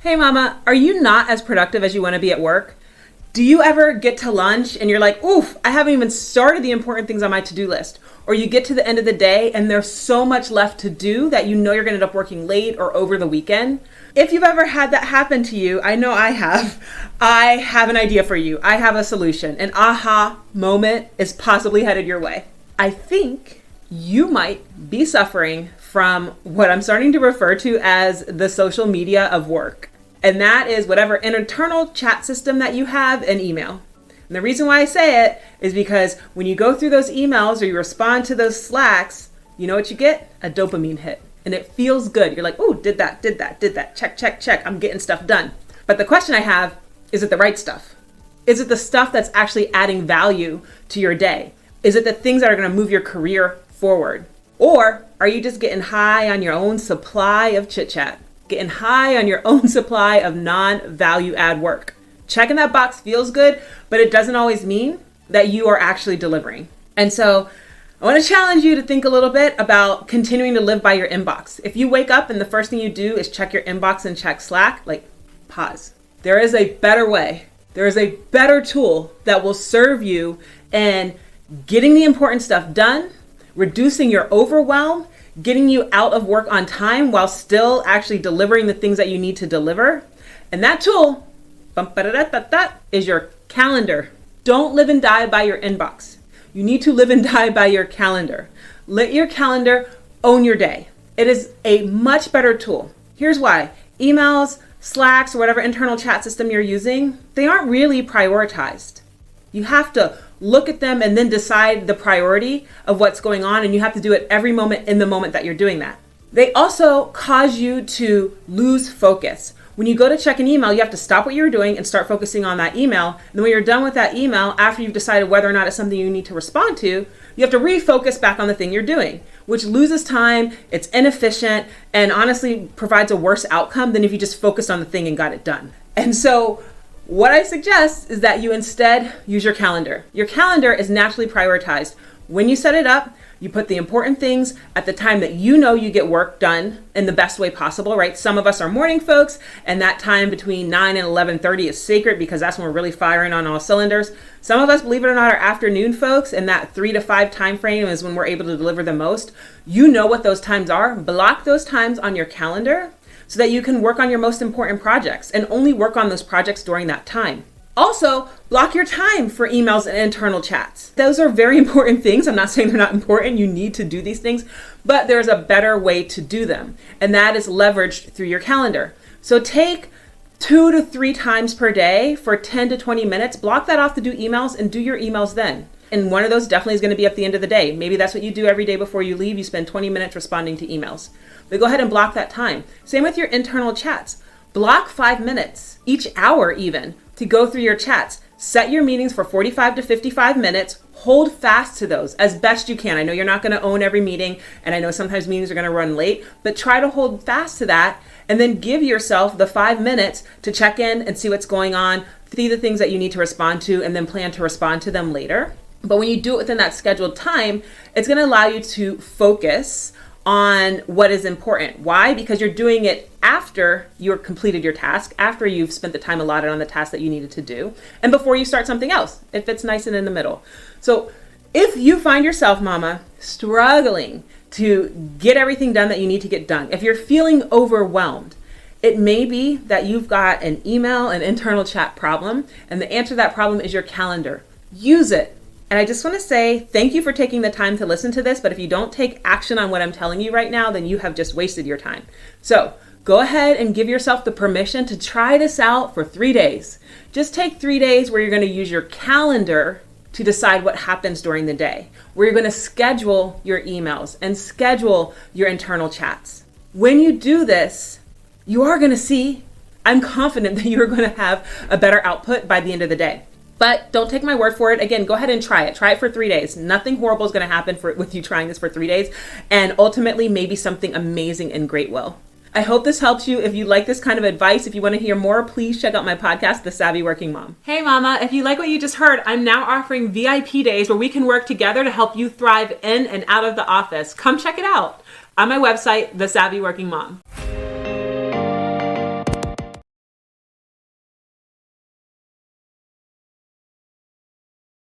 Hey mama, are you not as productive as you want to be at work? Do you ever get to lunch and you're like, oof, I haven't even started the important things on my to-do list? Or you get to the end of the day and there's so much left to do that you know you're going to end up working late or over the weekend? If you've ever had that happen to you, I know I have an idea for you. I have a solution. An aha moment is possibly headed your way. I think you might be suffering from what I'm starting to refer to as the social media of work. And that is whatever internal chat system that you have and email. And the reason why I say it is because when you go through those emails or you respond to those Slacks, you know what you get? A dopamine hit. And it feels good. You're like, oh, did that. Check. I'm getting stuff done. But the question I have, is it the right stuff? Is it the stuff that's actually adding value to your day? Is it the things that are going to move your career forward? Or are you just getting high on your own supply of chit chat? Getting high on your own supply of non-value add work. Checking that box feels good, but it doesn't always mean that you are actually delivering. And so I want to challenge you to think a little bit about continuing to live by your inbox. If you wake up and the first thing you do is check your inbox and check Slack, pause. There is a better way. There is a better tool that will serve you in getting the important stuff done, reducing your overwhelm, getting you out of work on time while still actually delivering the things that you need to deliver. And that tool is your calendar. Don't live and die by your inbox. You need to live and die by your calendar. Let your calendar own your day. It is a much better tool. Here's why. Emails, Slacks, or whatever internal chat system you're using, they aren't really prioritized. You have to look at them and then decide the priority of what's going on, and you have to do it every moment in the moment that you're doing that. They also cause you to lose focus. When you go to check an email, you have to stop what you're doing and start focusing on that email. And then when you're done with that email, after you've decided whether or not it's something you need to respond to, you have to refocus back on the thing you're doing, which loses time, it's inefficient, and honestly provides a worse outcome than if you just focused on the thing and got it done. And so what I suggest is that you instead use your calendar. Your calendar is naturally prioritized. When you set it up, you put the important things at the time that you know you get work done in the best way possible, right? Some of us are morning folks, and that time between 9 and 11:30 is sacred because that's when we're really firing on all cylinders. Some of us, believe it or not, are afternoon folks, and that 3 to 5 time frame is when we're able to deliver the most. You know what those times are. Block those times on your calendar so that you can work on your most important projects and only work on those projects during that time. Also, block your time for emails and internal chats. Those are very important things. I'm not saying they're not important. You need to do these things, but there's a better way to do them, and that is leveraged through your calendar. So take 2 to 3 times per day for 10 to 20 minutes. Block that off to do emails and do your emails then. And one of those definitely is going to be at the end of the day. Maybe that's what you do every day before you leave. You spend 20 minutes responding to emails. But go ahead and block that time. Same with your internal chats. Block 5 minutes, each hour even, to go through your chats. Set your meetings for 45 to 55 minutes. Hold fast to those as best you can. I know you're not going to own every meeting, and I know sometimes meetings are going to run late, but try to hold fast to that and then give yourself the 5 minutes to check in and see what's going on, see the things that you need to respond to, and then plan to respond to them later. But when you do it within that scheduled time, it's going to allow you to focus on what is important. Why? Because you're doing it after you've completed your task, after you've spent the time allotted on the task that you needed to do, and before you start something else. It fits nice and in the middle. So if you find yourself, mama, struggling to get everything done that you need to get done, if you're feeling overwhelmed, it may be that you've got an email and internal chat problem, and the answer to that problem is your calendar. Use it. And I just want to say thank you for taking the time to listen to this, but if you don't take action on what I'm telling you right now, then you have just wasted your time. So go ahead and give yourself the permission to try this out for 3 days. Just take 3 days where you're going to use your calendar to decide what happens during the day, where you're going to schedule your emails and schedule your internal chats. When you do this, you are going to see, I'm confident that you are going to have a better output by the end of the day. But don't take my word for it. Again, go ahead and try it. Try it for 3 days. Nothing horrible is going to happen with you trying this for 3 days. And ultimately, maybe something amazing and great will. I hope this helps you. If you like this kind of advice, if you want to hear more, please check out my podcast, The Savvy Working Mom. Hey, mama, if you like what you just heard, I'm now offering VIP days where we can work together to help you thrive in and out of the office. Come check it out on my website, The Savvy Working Mom.